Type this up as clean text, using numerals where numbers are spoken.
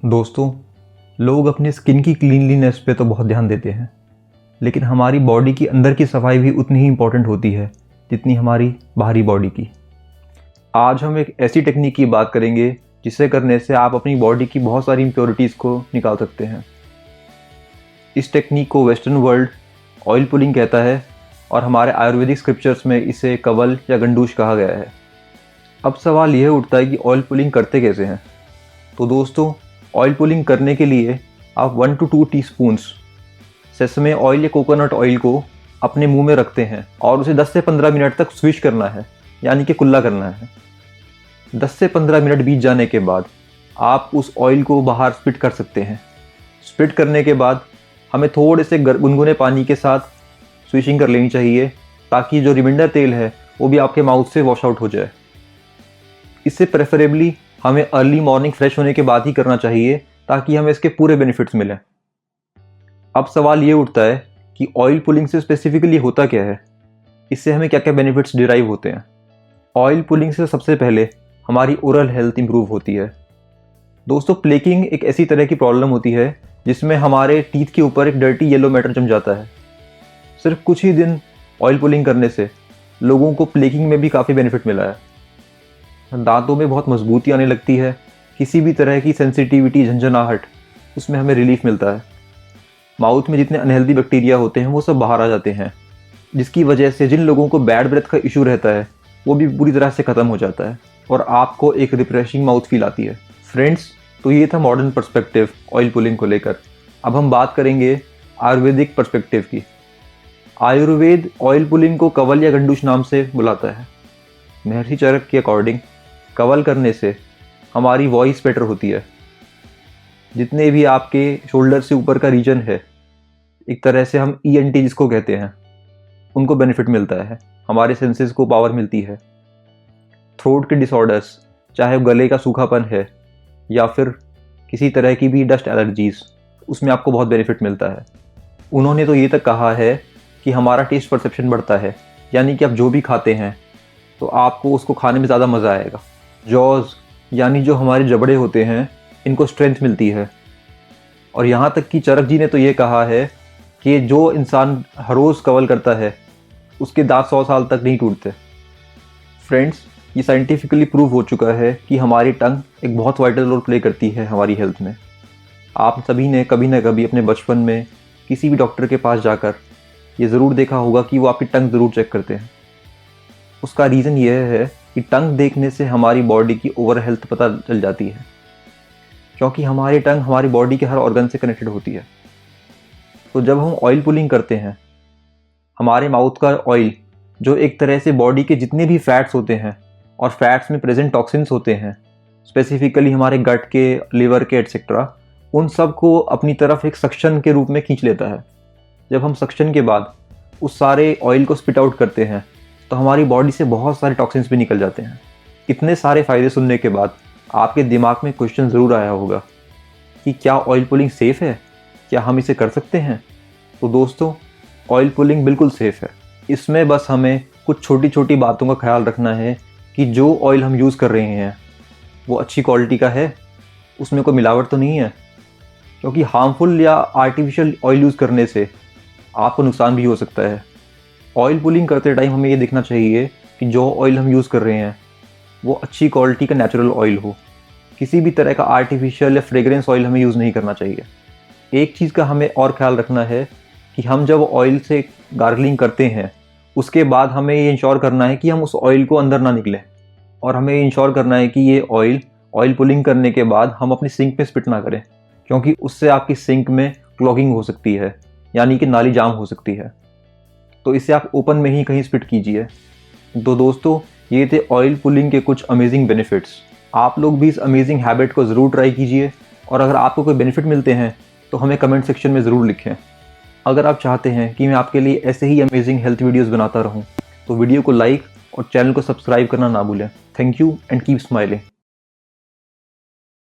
दोस्तों, लोग अपनी स्किन की क्लीनलीनेस पे तो बहुत ध्यान देते हैं, लेकिन हमारी बॉडी की अंदर की सफाई भी उतनी ही इम्पोर्टेंट होती है जितनी हमारी बाहरी बॉडी की। आज हम एक ऐसी टेक्निक की बात करेंगे जिसे करने से आप अपनी बॉडी की बहुत सारी इम्प्योरिटीज़ को निकाल सकते हैं। इस टेक्निक को वेस्टर्न वर्ल्ड ऑयल पुलिंग कहता है और हमारे आयुर्वेदिक स्क्रिप्चर्स में इसे कवल या गंडूश कहा गया है। अब सवाल यह उठता है कि ऑयल पुलिंग करते कैसे हैं। तो दोस्तों, ऑयल पुलिंग करने के लिए आप 1 to 2 टीस्पून्स सेसमे ऑयल या कोकोनट ऑयल को अपने मुंह में रखते हैं और उसे 10 से 15 मिनट तक स्विश करना है, यानी कि कुल्ला करना है। 10 से 15 मिनट बीत जाने के बाद आप उस ऑयल को बाहर स्पिट कर सकते हैं। स्पिट करने के बाद हमें थोड़े से गुनगुने पानी के साथ स्विशिंग कर लेनी चाहिए ताकि जो रिमाइंडर तेल है वो भी आपके माउथ से वॉश आउट हो जाए। इससे प्रेफरेबली हमें अर्ली मॉर्निंग फ्रेश होने के बाद ही करना चाहिए ताकि हमें इसके पूरे बेनिफिट्स मिलें। अब सवाल ये उठता है कि ऑयल पुलिंग से स्पेसिफिकली होता क्या है, इससे हमें क्या क्या बेनिफिट्स डिराइव होते हैं। ऑयल पुलिंग से सबसे पहले हमारी ओरल हेल्थ इंप्रूव होती है। दोस्तों, प्लेकिंग एक ऐसी तरह की प्रॉब्लम होती है जिसमें हमारे टीथ के ऊपर एक डर्टी येलो मैटर जम जाता है। सिर्फ कुछ ही दिन ऑयल पुलिंग करने से लोगों को प्लेकिंग में भी काफ़ी बेनिफिट मिला है। दांतों में बहुत मजबूती आने लगती है, किसी भी तरह की सेंसिटिविटी, झंझनाहट, उसमें हमें रिलीफ मिलता है। माउथ में जितने अनहेल्दी बैक्टीरिया होते हैं वो सब बाहर आ जाते हैं, जिसकी वजह से जिन लोगों को बैड ब्रेथ का इशू रहता है वो भी पूरी तरह से ख़त्म हो जाता है और आपको एक रिफ्रेशिंग माउथ फील आती है। फ्रेंड्स, तो ये था मॉडर्न पर्सपेक्टिव ऑयल पुलिंग को लेकर। अब हम बात करेंगे आयुर्वेदिक पर्सपेक्टिव की। आयुर्वेद ऑयल पुलिंग को कवल या गंडूश नाम से बुलाता है। महर्षि चरक के अकॉर्डिंग कवल करने से हमारी वॉइस बेटर होती है। जितने भी आपके शोल्डर से ऊपर का रीजन है, एक तरह से हम ENT जिसको कहते हैं, उनको बेनिफिट मिलता है। हमारे सेंसेस को पावर मिलती है। थ्रोट के डिसऑर्डर्स, चाहे गले का सूखापन है या फिर किसी तरह की भी डस्ट एलर्जीज, उसमें आपको बहुत बेनिफिट मिलता है। उन्होंने तो ये तक कहा है कि हमारा टेस्ट परसेप्शन बढ़ता है, यानी कि आप जो भी खाते हैं तो आपको उसको खाने में ज़्यादा मज़ा आएगा। जॉज, यानी जो हमारे जबड़े होते हैं, इनको स्ट्रेंथ मिलती है। और यहाँ तक कि चरक जी ने तो ये कहा है कि जो इंसान हर रोज़ कवल करता है उसके दांत 100 साल तक नहीं टूटते। फ्रेंड्स, ये साइंटिफिकली प्रूव हो चुका है कि हमारी टंग एक बहुत वाइटल रोल प्ले करती है हमारी हेल्थ में। आप सभी ने कभी ना कभी अपने बचपन में किसी भी डॉक्टर के पास जाकर ये ज़रूर देखा होगा कि वो आपकी टंग ज़रूर चेक करते हैं। उसका रीज़न ये है कि टंग देखने से हमारी बॉडी की ओवर हेल्थ पता चल जाती है, क्योंकि हमारी टंग हमारी बॉडी के हर ऑर्गन से कनेक्टेड होती है। तो जब हम ऑयल पुलिंग करते हैं, हमारे माउथ का ऑयल, जो एक तरह से बॉडी के जितने भी फैट्स होते हैं और फैट्स में प्रेजेंट टॉक्सिन्स होते हैं, स्पेसिफिकली हमारे गट के, लिवर के एटसेट्रा, उन सब को अपनी तरफ एक सक्शन के रूप में खींच लेता है। जब हम सक्शन के बाद उस सारे ऑयल को स्पिट आउट करते हैं तो हमारी बॉडी से बहुत सारे टॉक्सिन्स भी निकल जाते हैं। इतने सारे फ़ायदे सुनने के बाद आपके दिमाग में क्वेश्चन ज़रूर आया होगा कि क्या ऑयल पुलिंग सेफ़ है, क्या हम इसे कर सकते हैं। तो दोस्तों, ऑयल पुलिंग बिल्कुल सेफ़ है। इसमें बस हमें कुछ छोटी छोटी बातों का ख्याल रखना है कि जो ऑयल हम यूज़ कर रहे हैं वो अच्छी क्वालिटी का है, उसमें कोई मिलावट तो नहीं है, क्योंकि हार्मफुल या आर्टिफिशियल ऑयल यूज़ करने से आपको नुकसान भी हो सकता है। ऑयल पुलिंग करते टाइम हमें ये देखना चाहिए कि जो ऑयल हम यूज़ कर रहे हैं वो अच्छी क्वालिटी का नेचुरल ऑयल हो। किसी भी तरह का आर्टिफिशियल या फ्रेग्रेंस ऑयल हमें यूज़ नहीं करना चाहिए। एक चीज़ का हमें और ख्याल रखना है कि हम जब ऑयल से गार्गलिंग करते हैं उसके बाद हमें ये इंश्योर करना है कि हम उस ऑयल को अंदर ना निकलें, और हमें ये इंश्योर करना है कि ये ऑयल पुलिंग करने के बाद हम अपनी सिंक में स्पिट ना करें, क्योंकि उससे आपकी सिंक में क्लॉगिंग हो सकती है, यानी कि नाली जाम हो सकती है। तो इसे आप ओपन में ही कहीं स्पिट कीजिए। तो दोस्तों, ये थे ऑयल पुलिंग के कुछ अमेजिंग बेनिफिट्स। आप लोग भी इस अमेजिंग हैबिट को ज़रूर ट्राई कीजिए, और अगर आपको कोई बेनिफिट मिलते हैं तो हमें कमेंट सेक्शन में ज़रूर लिखें। अगर आप चाहते हैं कि मैं आपके लिए ऐसे ही अमेजिंग हेल्थ वीडियोज़ बनाता रहूँ तो वीडियो को लाइक और चैनल को सब्सक्राइब करना ना भूलें। Thank you and keep smiling.